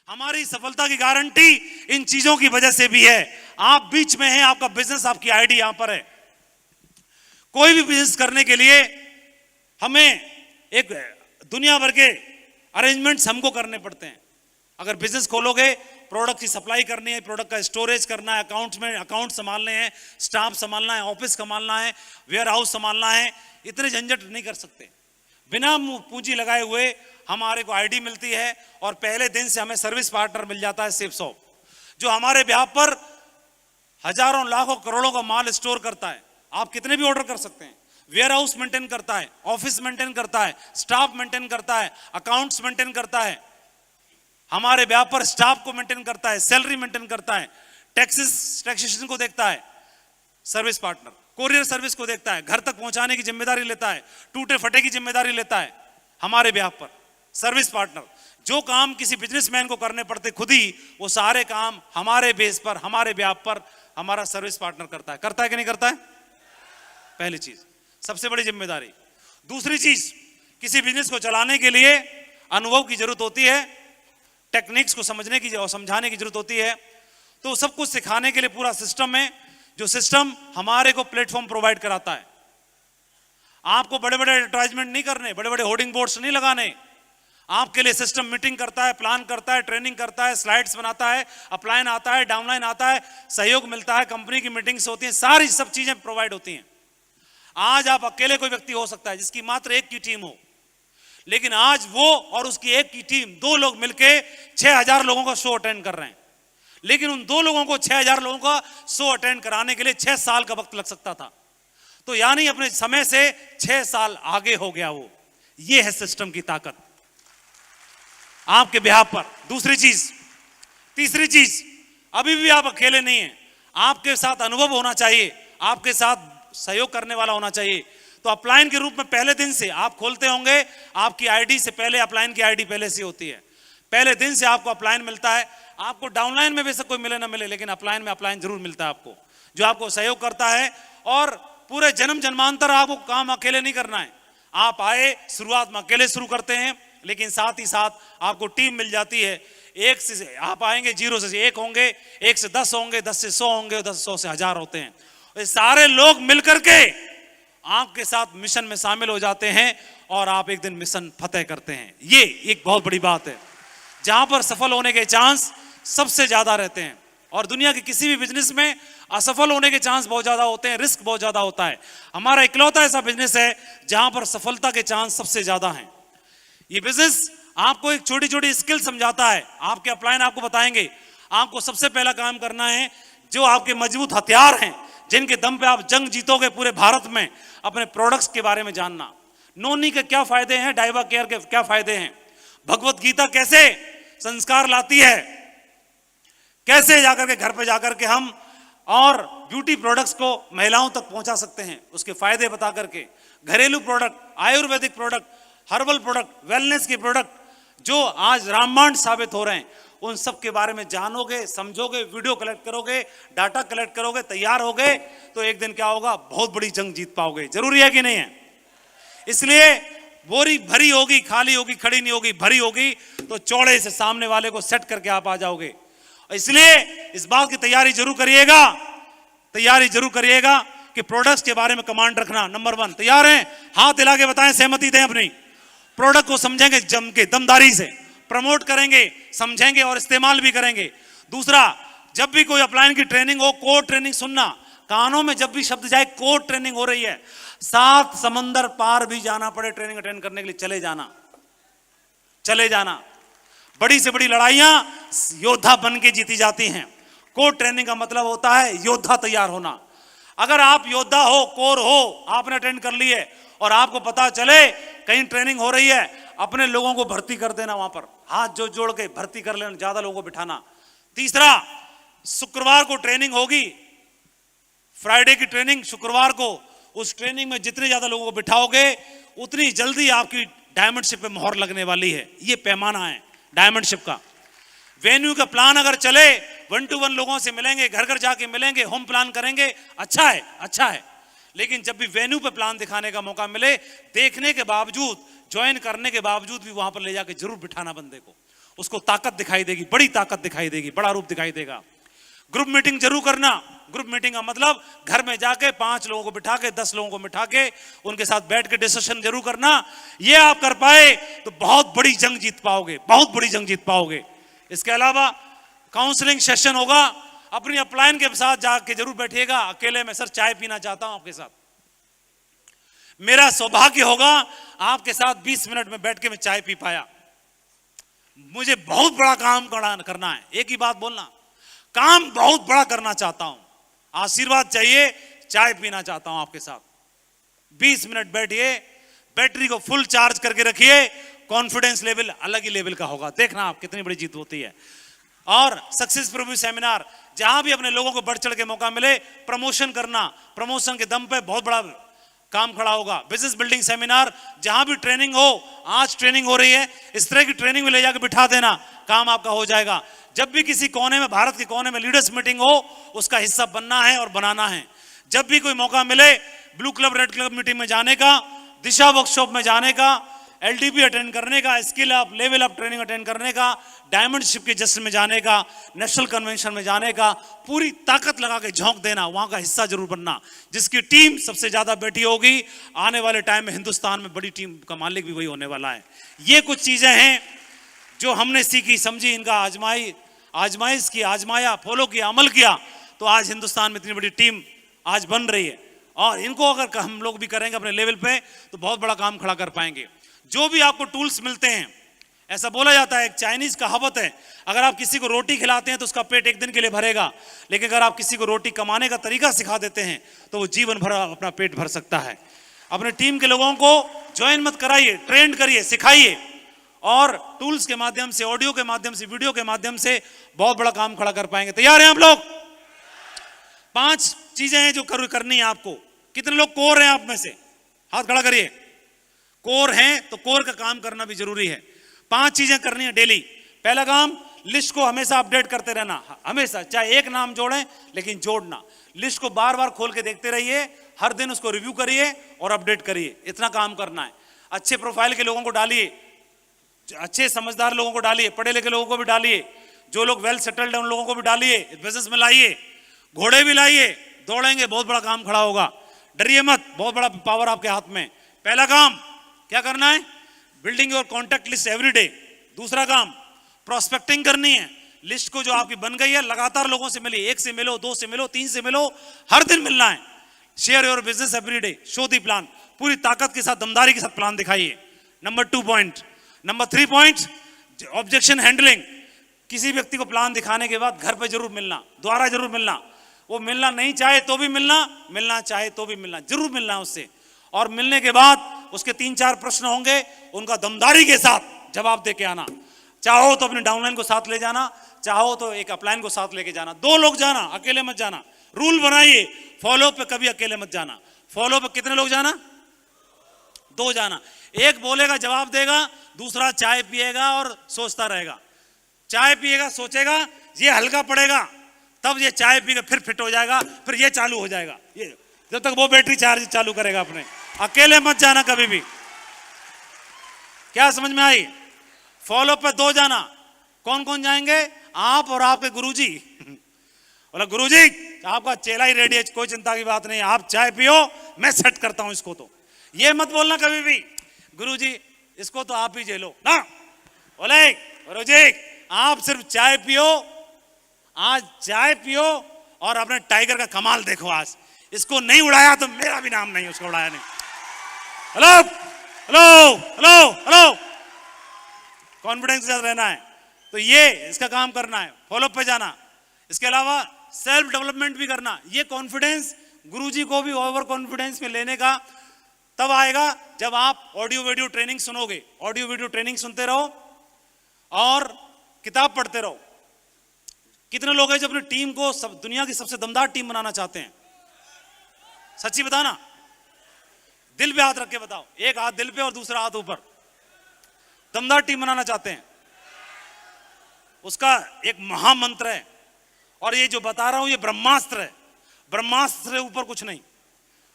हमारी सफलता की गारंटी इन चीजों की वजह से भी है। आप बीच में हैं, आपका बिजनेस, आपकी आईडी यहां पर है। कोई भी बिजनेस करने के लिए हमें एक दुनिया भर के अरेंजमेंट्स हमको करने पड़ते हैं। अगर बिजनेस खोलोगे, प्रोडक्ट की सप्लाई करनी है, प्रोडक्ट का स्टोरेज करना है, अकाउंट्स में अकाउंट संभालने हैं, स्टाफ संभालना है, ऑफिस संभालना है, वेयर हाउस संभालना है, इतने झंझट नहीं कर सकते। बिना पूंजी लगाए हुए हमारे को आईडी मिलती है और पहले दिन से हमें सर्विस पार्टनर मिल जाता है सेफसॉफ्ट, जो हमारे बेहाफ पर हजारों लाखों करोड़ों का माल स्टोर करता है। आप कितने भी ऑर्डर कर सकते हैं। वेयर हाउस मेंटेन करता है, ऑफिस मेंटेन करता है, स्टाफ मेंटेन करता है, अकाउंट्स मेंटेन करता है, हमारे बेहाफ पर स्टाफ को मेंटेन करता है, सैलरी मेंटेन करता है, टैक्सेशन को देखता है सर्विस पार्टनर, कोरियर सर्विस को देखता है, घर तक पहुंचाने की जिम्मेदारी लेता है, टूटे फटे की जिम्मेदारी लेता है हमारे बेहाफ पर सर्विस पार्टनर। जो काम किसी बिजनेसमैन को करने पड़ते खुद ही, वो सारे काम हमारे बेस पर, हमारे बेहाफ पर हमारा सर्विस पार्टनर करता है। करता है कि नहीं करता है? पहली चीज, सबसे बड़ी जिम्मेदारी। दूसरी चीज, किसी बिजनेस को चलाने के लिए अनुभव की जरूरत होती है, टेक्निक्स को समझने की और समझाने की जरूरत होती है। तो सब कुछ सिखाने के लिए पूरा सिस्टम है, जो सिस्टम हमारे को प्लेटफॉर्म प्रोवाइड कराता है। आपको बड़े बड़े एडवर्टाइजमेंट नहीं करने, बड़े बड़े होर्डिंग बोर्ड्स नहीं लगाने। आपके लिए सिस्टम मीटिंग करता है, प्लान करता है, ट्रेनिंग करता है, स्लाइड्स बनाता है, अपलाइन आता है, डाउनलाइन आता है, सहयोग मिलता है, कंपनी की मीटिंग्स होती हैं, सारी सब चीजें प्रोवाइड होती हैं। आज आप अकेले कोई व्यक्ति हो सकता है जिसकी मात्र एक की टीम हो, लेकिन आज वो और उसकी एक की टीम, दो लोग मिलके 6000 लोगों का शो अटेंड कर रहे हैं। लेकिन उन दो लोगों को 6000 लोगों का शो अटेंड कराने के लिए 6 साल का वक्त लग सकता था। तो यानी अपने समय से 6 साल आगे हो गया वो। ये है सिस्टम की ताकत आपके बिहाफ पर। दूसरी चीज, तीसरी चीज, अभी भी आप अकेले नहीं हैं, आपके साथ अनुभव होना चाहिए, आपके साथ सहयोग करने वाला होना चाहिए। तो अपलाइन के रूप में पहले दिन से आप खोलते होंगे, आपकी आईडी से पहले अपलाइन की आईडी पहले से होती है। पहले दिन से आपको अपलाइन मिलता है। आपको डाउनलाइन में बेशक कोई मिले ना मिले, लेकिन अपलाइन में अपलाइन जरूर मिलता है आपको, जो आपको सहयोग करता है। और पूरे जन्म जन्मांतर आपको काम अकेले नहीं करना है। आप आए, शुरुआत में अकेले शुरू करते हैं, लेकिन साथ ही साथ आपको टीम मिल जाती है। एक से आप आएंगे, 0 से 1 होंगे, 1 से 10 होंगे, 10 से 100 होंगे, 10 से 100 से 1000 होते हैं। ये सारे लोग मिलकर के आपके साथ मिशन में शामिल हो जाते हैं और आप एक दिन मिशन फतेह करते हैं। ये एक बहुत बड़ी बात है, जहां पर सफल होने के चांस सबसे ज्यादा रहते हैं। और दुनिया के किसी भी बिजनेस में असफल होने के चांस बहुत ज्यादा होते हैं, रिस्क बहुत ज्यादा होता है। हमारा इकलौता ऐसा बिजनेस है जहां पर सफलता के चांस सबसे ज्यादा हैं। ये बिजनेस आपको एक छोटी छोटी स्किल समझाता है। आपके अपलाइन आपको बताएंगे, आपको सबसे पहला काम करना है, जो आपके मजबूत हथियार हैं, जिनके दम पे आप जंग जीतोगे पूरे भारत में, अपने प्रोडक्ट्स के बारे में जानना। नोनी के क्या फायदे हैं, डाइवा केयर के क्या फायदे हैं, भगवत गीता कैसे संस्कार लाती है, कैसे जाकर के घर पे जाकर के हम और ब्यूटी प्रोडक्ट्स को महिलाओं तक पहुंचा सकते हैं, उसके फायदे बता करके। घरेलू product, Ayurvedic product, herbal product, wellness के प्रोडक्ट, जो आज रामबाण साबित हो रहे हैं, उन सब के बारे में जानोगे, समझोगे, वीडियो कलेक्ट करोगे, डाटा कलेक्ट करोगे, तैयार होगे, तो एक दिन क्या होगा, बहुत बड़ी जंग जीत पाओगे। जरूरी है कि नहीं है? इसलिए बोरी भरी होगी, खाली होगी, खड़ी नहीं होगी, भरी होगी, तो चौड़े से सामने वाले को सेट करके आप आ जाओगे। इसलिए इस बात की तैयारी जरूर करिएगा, तैयारी जरूर करिएगा कि प्रोडक्ट्स के बारे में कमांड रखना। नंबर 1, तैयार हैं? हाथ हिला के बताएं, सहमति दें अपनी। प्रोडक्ट को समझेंगे जम के, दमदारी से प्रमोट करेंगे, समझेंगे और इस्तेमाल भी करेंगे। दूसरा, जब भी कोई अपलाइन की ट्रेनिंग हो, कोड ट्रेनिंग सुनना। कानों में जब भी शब्द जाए कोड ट्रेनिंग हो रही है, 7 समंदर पार भी जाना पड़े ट्रेनिंग अटेंड करने के लिए, चले जाना, चले जाना। बड़ी से बड़ी लड़ाइयां योद्धा बन के जीती जाती हैं। कोड ट्रेनिंग का मतलब होता है योद्धा तैयार होना। अगर आप योद्धा हो, कोर हो, आपने अटेंड कर ली है और आपको पता चले कहीं ट्रेनिंग हो रही है, अपने लोगों को भर्ती कर देना, वहां पर हाथ जो जोड़ के भर्ती कर लेना, ज्यादा लोगों को बिठाना। तीसरा, शुक्रवार को ट्रेनिंग होगी, फ्राइडे की ट्रेनिंग शुक्रवार को। उस ट्रेनिंग में जितने ज्यादा लोगों को बिठाओगे, उतनी जल्दी आपकी डायमंडशिप पे मोहर लगने वाली है। ये पैमाना है डायमंडशिप का। वेन्यू का प्लान अगर चले, 1 to 1 लोगों से मिलेंगे, घर घर जाके मिलेंगे, होम प्लान करेंगे, अच्छा है, अच्छा है। लेकिन जब भी वेन्यू पे प्लान दिखाने का मौका मिले, देखने के बावजूद, ज्वाइन करने के बावजूद भी वहां पर ले जाके जरूर बिठाना बंदे को। उसको ताकत दिखाई देगी, बड़ी ताकत दिखाई देगी, बड़ा रूप दिखाई देगा। ग्रुप मीटिंग जरूर करना। ग्रुप मीटिंग का मतलब घर में जाके 5 लोगों को बिठा के 10 लोगों को बिठा के उनके साथ बैठ के डिस्कशन जरूर करना। ये आप कर पाए तो बहुत बड़ी जंग जीत पाओगे, बहुत बड़ी जंग जीत पाओगे। इसके अलावा काउंसलिंग सेशन होगा, अपनी अपलाइन के साथ जाके जरूर बैठिएगा। अकेले में सर चाय पीना चाहता हूं आपके साथ, मेरा सौभाग्य होगा आपके साथ 20 मिनट में बैठ के मैं चाय पी पाया। मुझे बहुत बड़ा काम करना है, एक ही बात बोलना, काम बहुत बड़ा करना चाहता हूं, आशीर्वाद चाहिए, चाय पीना चाहता हूं आपके साथ। 20 मिनट बैठिए, बैटरी को फुल चार्ज करके रखिए, कॉन्फिडेंस लेवल अलग ही लेवल का होगा, देखना आप कितनी बड़ी जीत होती है। और सक्सेस प्रीव्यू सेमिनार, जहां भी अपने लोगों को बढ़ चढ़ के मौका मिले प्रमोशन करना, प्रमोशन के दम पे बहुत बड़ा काम खड़ा होगा। बिजनेस बिल्डिंग सेमिनार, जहां भी ट्रेनिंग हो, आज ट्रेनिंग हो रही है, इस तरह की ट्रेनिंग में ले जाकर बिठा देना, काम आपका हो जाएगा। जब भी किसी कोने में, भारत के कोने में लीडर्स मीटिंग हो, उसका हिस्सा बनना है और बनाना है। जब भी कोई मौका मिले blue club red club meeting में जाने का, दिशा वर्कशॉप में जाने का, एलडीपी अटेंड करने का, skill up level up training attend करने का, डायमंड शिप के जश्न में जाने का, नेशनल कन्वेंशन में जाने का, पूरी ताकत लगा के झोंक देना, वहां का हिस्सा जरूर बनना। जिसकी टीम सबसे ज्यादा बैठी होगी, आने वाले टाइम में हिंदुस्तान में बड़ी टीम का मालिक भी वही होने वाला है। ये कुछ चीजें हैं जो हमने सीखी, समझी, इनका आजमाइश की, आजमाया, फॉलो किया, अमल किया, तो आज हिंदुस्तान में इतनी बड़ी टीम आज बन रही है। और इनको अगर हम लोग भी करेंगे अपने लेवल पे तो बहुत बड़ा काम खड़ा कर पाएंगे। जो भी आपको टूल्स मिलते हैं, ऐसा बोला जाता है, एक चाइनीज कहावत है, अगर आप किसी को रोटी खिलाते हैं तो उसका पेट एक दिन के लिए भरेगा, लेकिन अगर आप किसी को रोटी कमाने का तरीका सिखा देते हैं तो वो जीवन भर अपना पेट भर सकता है। अपने टीम के लोगों को ज्वाइन मत कराइए, ट्रेंड करिए, सिखाइए, और टूल्स के माध्यम से, ऑडियो के माध्यम से, वीडियो के माध्यम से बहुत बड़ा काम खड़ा कर पाएंगे। तैयार हैं आप लोग? 5 चीजें हैं जो करनी है आपको। कितने लोग कोर हैं आप में से? हाथ खड़ा करिए। कोर हैं तो कोर का काम करना भी जरूरी है। 5 चीजें करनी है डेली। पहला काम, लिस्ट को हमेशा अपडेट करते रहना, हमेशा, चाहे एक नाम जोड़ें लेकिन जोड़ना। लिस्ट को बार बार खोल के देखते रहिए, हर दिन उसको रिव्यू करिए और अपडेट करिए, इतना काम करना है। अच्छे प्रोफाइल के लोगों को डालिए, अच्छे समझदार लोगों को डालिए, पढ़े लिखे लोगों को भी डालिए, जो लोग वेल सेटल्ड है उन लोगों को भी डालिए, बिजनेस में लाइए, घोड़े भी लाइए, दौड़ेंगे, बहुत बड़ा काम खड़ा होगा। डरिए मत, बहुत बड़ा पावर आपके हाथ में। पहला काम क्या करना है? Building your contact list every day. दूसरा काम, प्रोस्पेक्टिंग करनी है। लिस्ट को जो आपकी बन गई है, लगातार लोगों से मिलिए, 1 से मिलो, 2 से मिलो, 3 से मिलो, हर दिन मिलना है। Share your business every day, show the plan, पूरी ताकत के साथ, दमदारी के साथ प्लान दिखाइए। Number 2 point. Number 3 point, objection handling. किसी व्यक्ति को प्लान दिखाने के बाद घर पे जरूर मिलना, द्वारा जरूर मिलना। वो मिलना नहीं चाहे तो भी मिलना, मिलना चाहे तो भी मिलना, जरूर मिलना है उससे। और मिलने के बाद उसके 3-4 प्रश्न होंगे, उनका दमदारी के साथ जवाब दे के आना। चाहो तो अपने डाउनलाइन को साथ ले जाना, चाहो तो एक अपलाइन को साथ लेके जाना। 2 लोग जाना, अकेले मत जाना। रूल बनाइए, फॉलो पे कभी अकेले मत जाना। फॉलो पे कितने लोग जाना? 2 जाना। एक बोलेगा, जवाब देगा, दूसरा चाय पिएगा और सोचता रहेगा। चाय पिएगा, सोचेगा, ये हल्का पड़ेगा, तब ये चाय पीकर फिर फिट हो जाएगा, फिर ये चालू हो जाएगा। ये जब तक वो बैटरी चार्ज चालू करेगा अपने। अकेले मत जाना कभी भी। क्या समझ में आई? फॉलो पे 2 जाना। कौन कौन जाएंगे? आप और आपके गुरुजी। बोला गुरुजी आपका चेला ही रेडी है, कोई चिंता की बात नहीं, आप चाय पियो, मैं सेट करता हूं इसको। तो ये मत बोलना कभी भी, गुरुजी इसको तो आप ही झेलो ना। बोले गुरुजी आप सिर्फ चाय पियो, आज चाय पियो और अपने टाइगर का कमाल देखो। आज इसको नहीं उड़ाया तो मेरा भी नाम नहीं, उसको उड़ाया नहीं। Hello hello hello hello, confidence के साथ रहना है। तो ये इसका काम करना है, फॉलो पे जाना। इसके अलावा सेल्फ डेवलपमेंट भी करना। ये कॉन्फिडेंस गुरुजी को भी ओवर कॉन्फिडेंस में लेने का तब आएगा जब आप ऑडियो वीडियो ट्रेनिंग सुनोगे। ऑडियो वीडियो ट्रेनिंग सुनते रहो और किताब पढ़ते रहो। कितने लोग हैं जो अपनी टीम को दुनिया की सबसे दमदार टीम बनाना चाहते हैं? सच्ची बताना, दिल पे हाथ रख के बताओ। एक हाथ दिल पे और दूसरा हाथ ऊपर। दमदार टीम बनाना चाहते हैं, उसका एक महामंत्र है। और ये जो बता रहा हूं ये ब्रह्मास्त्र है। ब्रह्मास्त्र से ऊपर कुछ नहीं।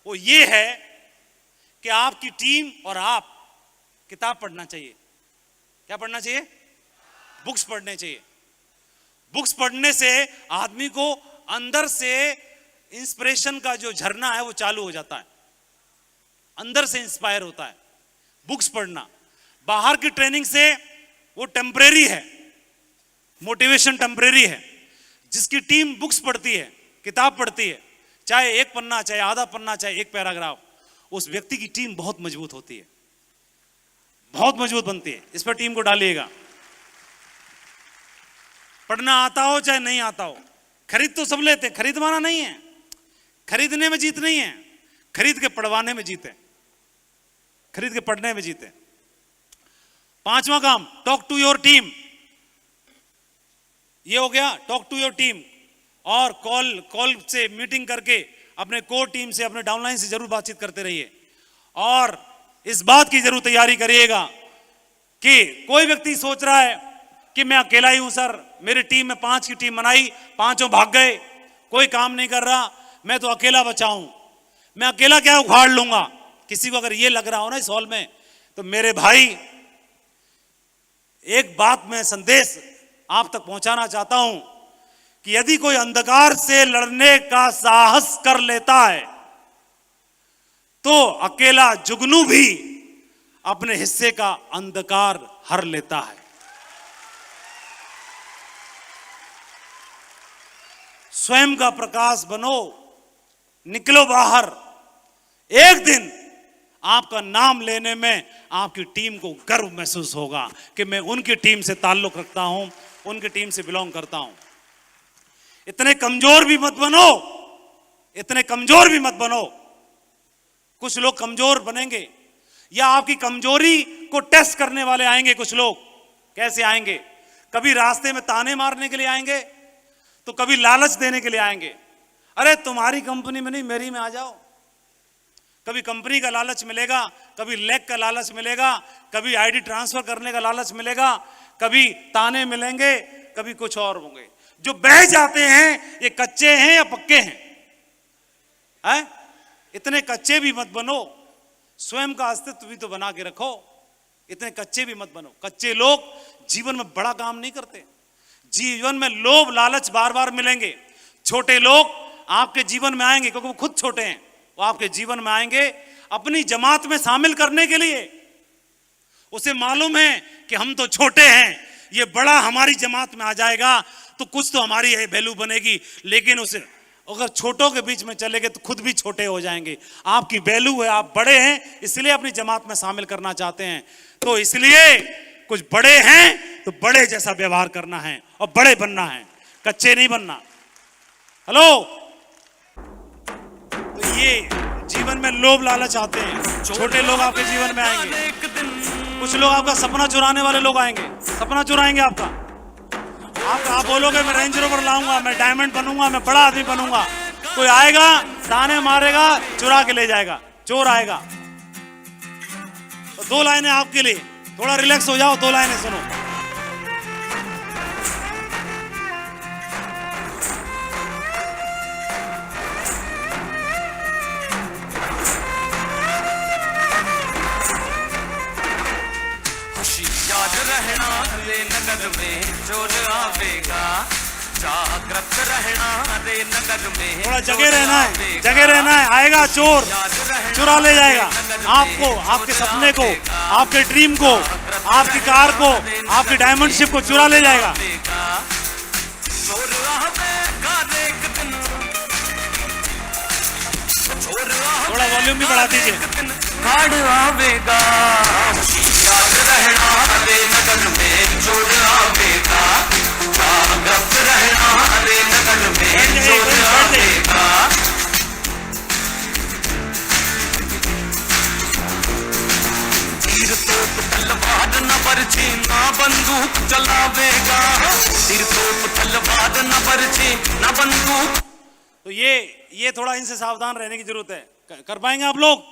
वो ये है कि आपकी टीम और आप किताब पढ़ना चाहिए। क्या पढ़ना चाहिए? बुक्स पढ़ने चाहिए। बुक्स पढ़ने से आदमी को अंदर से इंस्पिरेशन का जो झरना है वो चालू हो जाता है, अंदर से इंस्पायर होता है। बुक्स पढ़ना, बाहर की ट्रेनिंग से वो टेम्परेरी है, मोटिवेशन टेम्परेरी है। जिसकी टीम बुक्स पढ़ती है, किताब पढ़ती है, चाहे एक पन्ना, चाहे आधा पन्ना, चाहे एक पैराग्राफ, उस व्यक्ति की टीम बहुत मजबूत होती है, बहुत मजबूत बनती है। इस पर टीम को डालिएगा। पढ़ना आता हो चाहे नहीं आता हो, खरीद तो सब लेते, खरीदवाना नहीं है, खरीदने में जीत नहीं है, खरीद के पढ़वाने में जीते, खरीद के पढ़ने में जीते। पांचवा काम, टॉक टू योर टीम। ये हो गया टॉक टू योर टीम। और कॉल से मीटिंग करके अपने कोर टीम से, अपने डाउनलाइन से जरूर बातचीत करते रहिए। और इस बात की जरूर तैयारी करिएगा कि कोई व्यक्ति सोच रहा है कि मैं अकेला ही हूं सर, मेरी टीम में 5 की टीम बनाई, 5 भाग गए, कोई काम नहीं कर रहा, मैं तो अकेला बचा हूं, मैं अकेला क्या उखाड़ लूंगा। किसी को अगर ये लग रहा हो ना इस हॉल में, तो मेरे भाई एक बात में संदेश आप तक पहुंचाना चाहता हूं कि यदि कोई अंधकार से लड़ने का साहस कर लेता है तो अकेला जुगनू भी अपने हिस्से का अंधकार हर लेता है। स्वयं का प्रकाश बनो, निकलो बाहर। एक दिन आपका नाम लेने में आपकी टीम को गर्व महसूस होगा कि मैं उनकी टीम से ताल्लुक रखता हूं, उनकी टीम से बिलोंग करता हूं। इतने कमजोर भी मत बनो, इतने कमजोर भी मत बनो। कुछ लोग कमजोर बनेंगे या आपकी कमजोरी को टेस्ट करने वाले आएंगे। कुछ लोग कैसे आएंगे? कभी रास्ते में ताने मारने के लिए आएंगे, तो कभी लालच देने के लिए आएंगे, अरे तुम्हारी कंपनी में नहीं मेरी में आ जाओ। कभी कंपनी का लालच मिलेगा, कभी लेग का लालच मिलेगा, कभी आईडी ट्रांसफर करने का लालच मिलेगा, कभी ताने मिलेंगे, कभी कुछ और होंगे। जो बह जाते हैं ये कच्चे हैं या पक्के हैं? इतने कच्चे भी मत बनो, स्वयं का अस्तित्व भी तो बना के रखो। इतने कच्चे भी मत बनो। कच्चे लोग जीवन में बड़ा काम नहीं करते। जीवन में लोभ लालच बार बार मिलेंगे। छोटे लोग आपके जीवन में आएंगे क्योंकि वो खुद छोटे हैं, वो आपके जीवन में आएंगे अपनी जमात में शामिल करने के लिए। उसे मालूम है कि हम तो छोटे हैं, ये बड़ा हमारी जमात में आ जाएगा तो कुछ तो हमारी वैल्यू बनेगी। लेकिन उसे अगर छोटों के बीच में चले गए तो खुद भी छोटे हो जाएंगे। आपकी वैल्यू है, आप बड़े हैं, इसलिए अपनी जमात में शामिल करना चाहते हैं। तो इसलिए कुछ बड़े हैं तो बड़े जैसा व्यवहार करना है और बड़े बनना है, कच्चे नहीं बनना। हेलो, तो ये जीवन में लोभ लालच आते हैं, छोटे लोग आपके जीवन में आएंगे। कुछ लोग आपका सपना चुराने वाले लोग आएंगे, सपना चुराएंगे आपका। आप बोलोगे मैं रेंज रोवर लाऊंगा, मैं डायमंड बनूंगा, मैं बड़ा आदमी बनूंगा। कोई आएगा, ताने मारेगा, चुरा के ले जाएगा, चोर आएगा। तो 2 लाइनें आपके लिए, थोड़ा रिलैक्स हो जाओ, 2 लाइनें सुनो। याद रहना रे नगर में चोर आवेगा, जागृत रहना रे नगर में। थोड़ा जगह रहना है, जगह रहना है। आएगा चोर, चुरा ले जाएगा आपको, आपके सपने को, आपके ड्रीम को, आपकी कार को, आपकी डायमंड शिप को चुरा ले जाएगा। थोड़ा वॉल्यूम भी बढ़ा दीजिए। आवेगा, याद रहना रे नगर में चोर आवेगा, जागृत रहना रे नगर में चोर आवेगा। तीर तोप तलवार न बरछे, ना बंदूक चलावेगा। तीर तोप तलवार न बरछे, ना बंदूक। तो ये थोड़ा इनसे सावधान रहने की जरूरत है। कर पाएंगे आप लोग?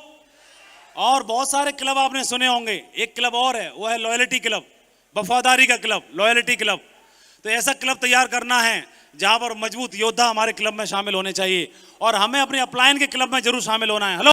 और बहुत सारे क्लब आपने सुने होंगे। एक क्लब और है, वो है लॉयल्टी क्लब, वफादारी का क्लब, लॉयल्टी क्लब। तो ऐसा क्लब तैयार करना है जहां पर मजबूत योद्धा हमारे क्लब में शामिल होने चाहिए और हमें अपने अपलाइन के क्लब में जरूर शामिल होना है। हेलो।